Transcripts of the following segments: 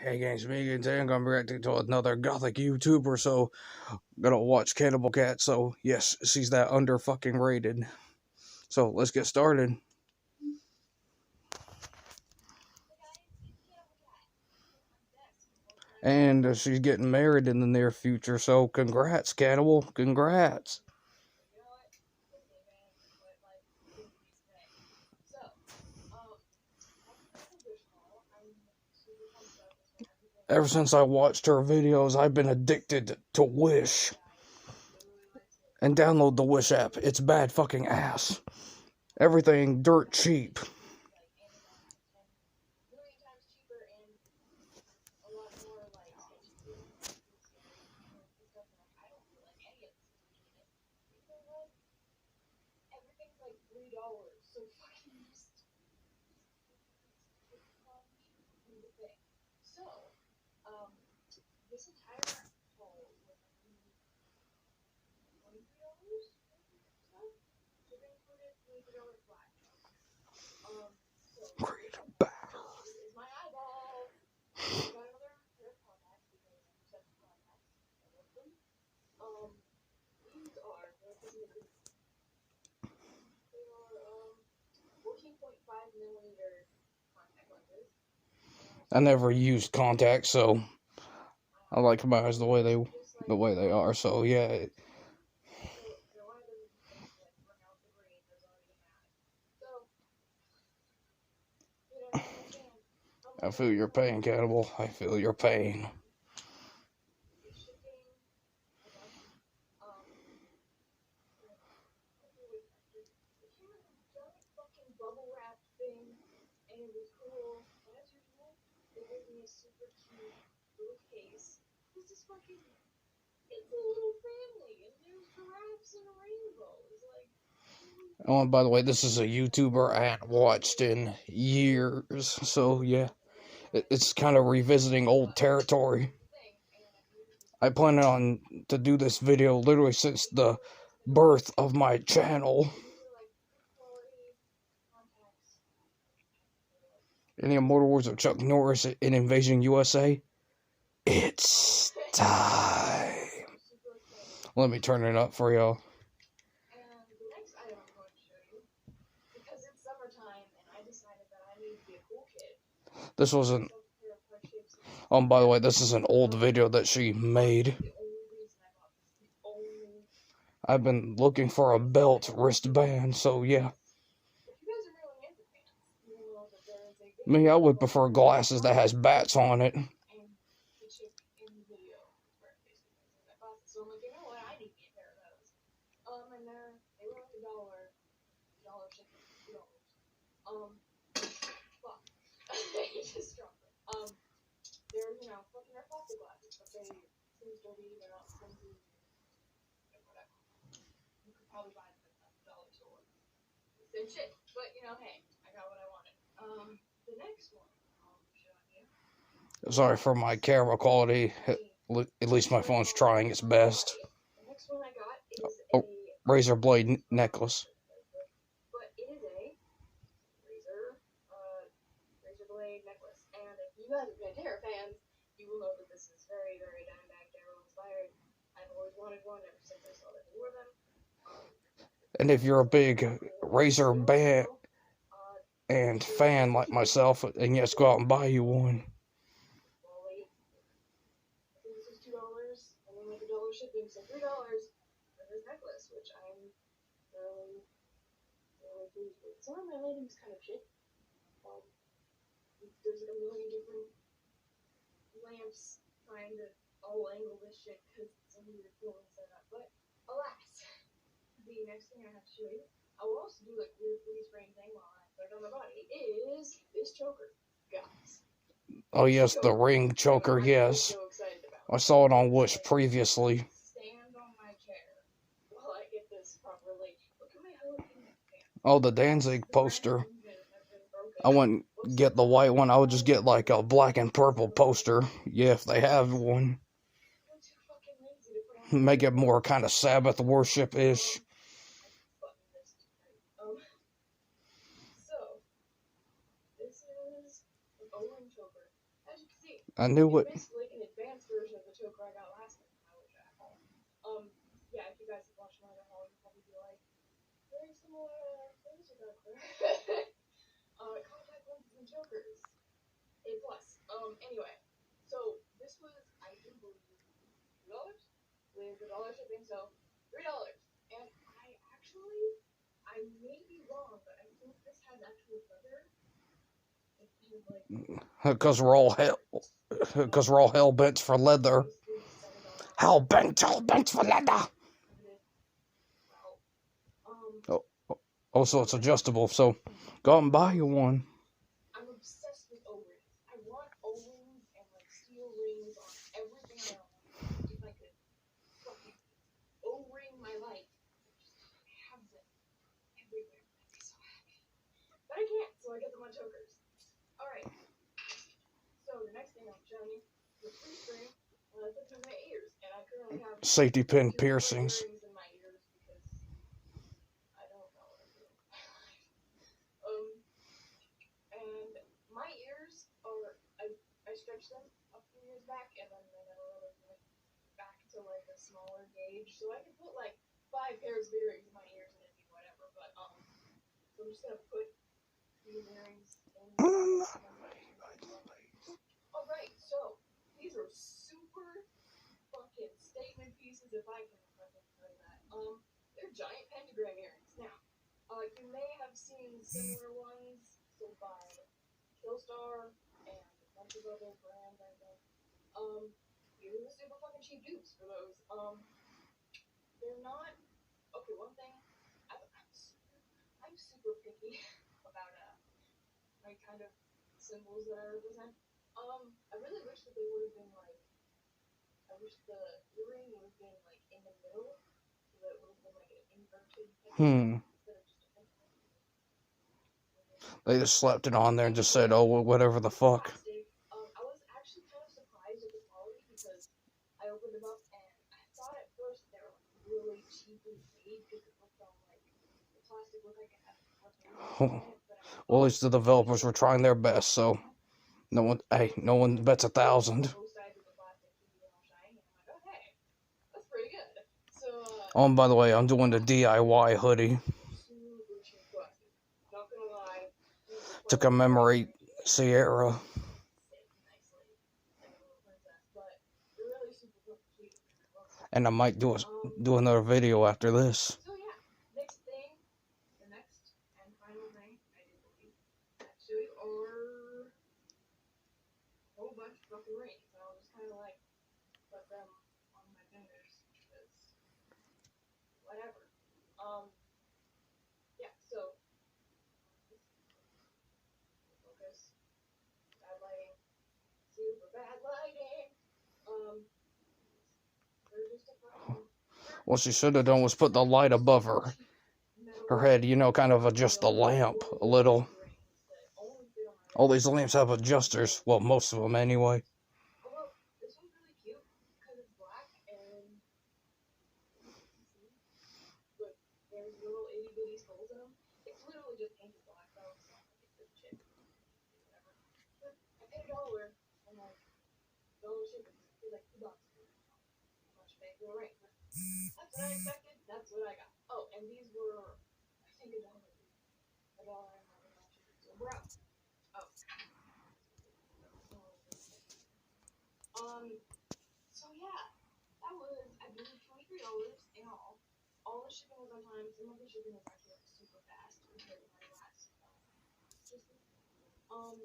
Hey guys, me again. Today I'm gonna be reacting to another gothic YouTuber, so I'm gonna watch Cannibal Cat. So yes, she's that under fucking rated. So let's get started. And she's getting married in the near future, so congrats, Cannibal. Congrats. Ever since I watched her videos, I've been addicted to Wish. And download the Wish app. It's bad fucking ass. Everything dirt cheap. Great battle. I never used contacts, so I like my eyes the way they are. So yeah, I feel your pain, Cannibal. I feel your pain. Oh, and by the way, this is a YouTuber I hadn't watched in years. So yeah, it's kind of revisiting old territory. I plan on to do this video literally since the birth of my channel. Any Immortal Wars of Chuck Norris in Invasion USA? It's time. Let me turn it up for y'all. This wasn't. Oh, by the way, this is an old video that she made. I've been looking for a belt wristband, so yeah. Me, I would prefer glasses that has bats on it. Sorry for my camera quality. At least my phone's trying its best. Oh, razor blade necklace. And if you're a big razor band and fan like myself, and yes, go out and buy you one. Oh yes, the ring choker, yes. I saw it on Wish previously. Oh, the Danzig poster. I wouldn't get the white one, I would just get like a black and purple poster. Yeah, if they have one. Make it more kind of Sabbath worship-ish. I knew it. Basically like an advanced version of the choker I got last time I was at home. Yeah, if you guys have watched my other haul, you'll probably be like, very similar things you got there. Contact lenses and chokers. A plus. Anyway, so this was, I do believe, $2 with the dollar shipping, so $3. And I may be wrong, but I think this has actual leather. Because we're all hell bent for leather. Hell bent for leather. Also, it's adjustable, so go out and buy you one. I'm obsessed with O-rings. I want O-rings and like steel rings on everything I own. If I could fucking O-ring my life, just have them everywhere. I'd be so happy. But I can't, so I get them on chokers. Alright. So the next thing I'm showing you is a free string that's in my ears. And I currently have safety pin piercings. In my ears because I don't know what I'm doing. And my ears are, I stretched them a few years back, and then they never really went back to like a smaller gauge, so I could put like 5 pairs of earrings in my ears and it'd be whatever. But so I'm just gonna put these earrings in. All right, so these are super fucking statement pieces, if I can fucking say that. They're giant pentagram earrings. Now, you may have seen similar ones sold by Killstar and a bunch of other brands, I think. These are the super fucking cheap dupes for those. They're not. Okay, one thing. I'm super picky about my kind of symbols that I represent. I really wish that they would have been like. I wish the earring would have been like in the middle, so that it would have been like an inverted pentagram instead of just a pentagram. They just slapped it on there and just said, "Oh, whatever the fuck." I was actually kind of surprised at the quality because I opened them up and I thought at first they were like really cheaply made because it looked all like the plastic looked like it had Well, at least the developers were trying their best, so no one bets 1,000. Oh, and by the way, I'm doing the DIY hoodie to commemorate Sierra. And I might do another video after this. So yeah, next thing, the next and final thing, I do believe, actually, are a whole bunch of fucking rings. I'll just kind of like put them on my fingers because whatever. Yeah. So focus. Bad lighting. Super bad lighting. They're just a fucking. What she should have done was put the light above her head, kind of adjust the lamp a little. All these lamps have adjusters. Well, most of them anyway. Although, this one's really cute because it's black and but there's little itty bitty skulls in them. It's literally just painted black though, so it's just shit. Whatever. But I paid $1 and like dollar shipping for like $2. Much pay for a ring. That's what I expected. That's what I got. Oh, and these were I think $1. $1 and $1 shipping. So we're out. Oh. So yeah, that was I believe $23 in all. All the shipping was on time. Some of the shipping was actually like super fast compared to my last system. Somehow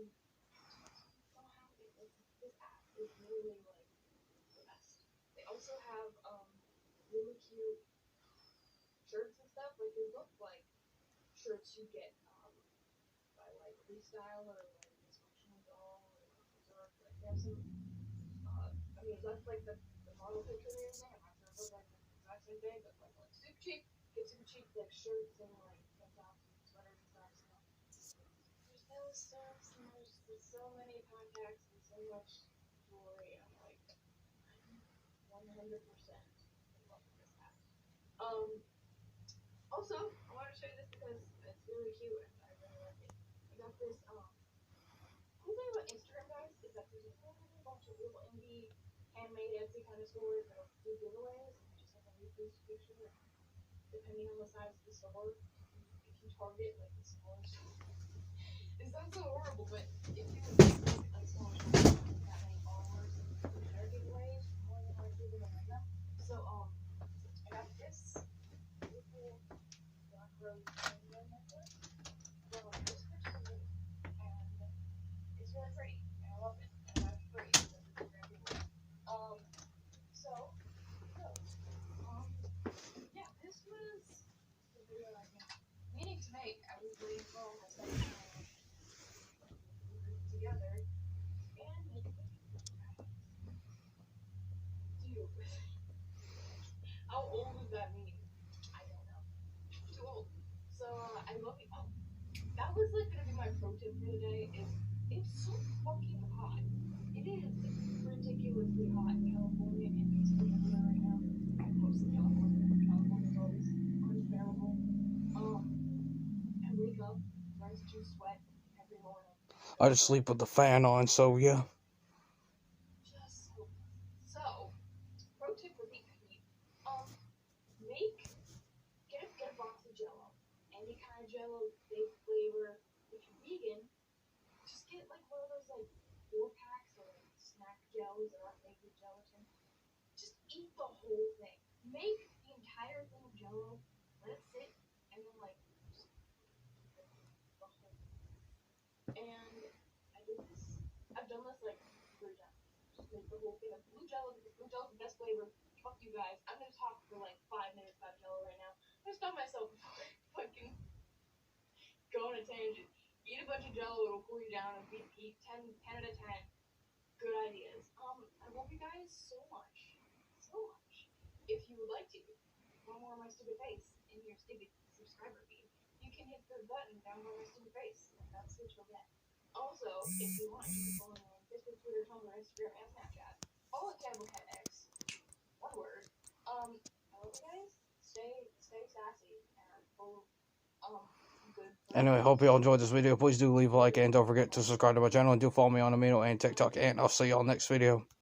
this app is really like the best. They also have really cute shirts and stuff. Like they look like shirts you get by like Freestyle or like Dysfunctional Doll or Berserk. Like they have some. I mean that's like the model picture and everything. I'm not sure if it's like the exact same thing, but like super cheap. Get super cheap like shirts and like tank tops and sweaters and stuff. So there's those stuff. And there's so many contacts and so much jewelry. I'm like 100% in love with this app. Also, I wanted to show you this because it's really cute and I really like it. I got this. One thing about Instagram, guys, is that there's a bunch of little indie, handmade Etsy kind of stores that'll do giveaways. Just like a repost picture, depending on the size of the store. If you target like the smaller store, it sounds so horrible, but if you like smaller stores with that many followers, their giveaways more than likely to win them. So I got this really cool black rose necklace from this person, and it's really pretty, and I love it. And I got it for free because it's a great giveaway. So yeah, this was the video I've been meaning to make. I was waiting for all my stuff to group together and make a video. Dude, how old does that mean? I don't know. Too old. So I love it. Oh, that was like gonna be my pro tip for the day. It's so fucking hot. It is ridiculously hot in California and basically everywhere right now. Mostly California. California's always unbearable. I wake up, drenched in sweat every morning. I just sleep with the fan on, so yeah. Just so pro tip for being heat. Get a box of Jello. Any kind of Jello, big flavor. If you're vegan, just get like one of those like 4-packs or like snack gels that aren't made with gelatin. Just eat the whole thing. Make the entire thing of Jello. Let it sit, and then like just the whole thing. And I did this. I've done this like 3 times. Just make the whole thing of blue Jello because blue Jello is the best flavor. Fuck you guys. I'm gonna talk for like 5 minutes about Jello right now. I'm gonna stop myself before I fucking go on a tangent. Eat a bunch of Jello, it'll cool you down and eat 10 out of 10. Good ideas. I love you guys so much. So much. If you would like to, one more of my stupid face in your stupid subscriber feed, you can hit the button down below my stupid face, and that's what you'll get. Also, if you want, you can follow me on Facebook, Twitter, Tumblr, Instagram, and Snapchat. All at Cannibal X. One word. I love you guys. Stay sassy and full good. Anyway, hope you all enjoyed this video. Please do leave a like and don't forget to subscribe to my channel and do follow me on Amino and TikTok. And I'll see y'all next video.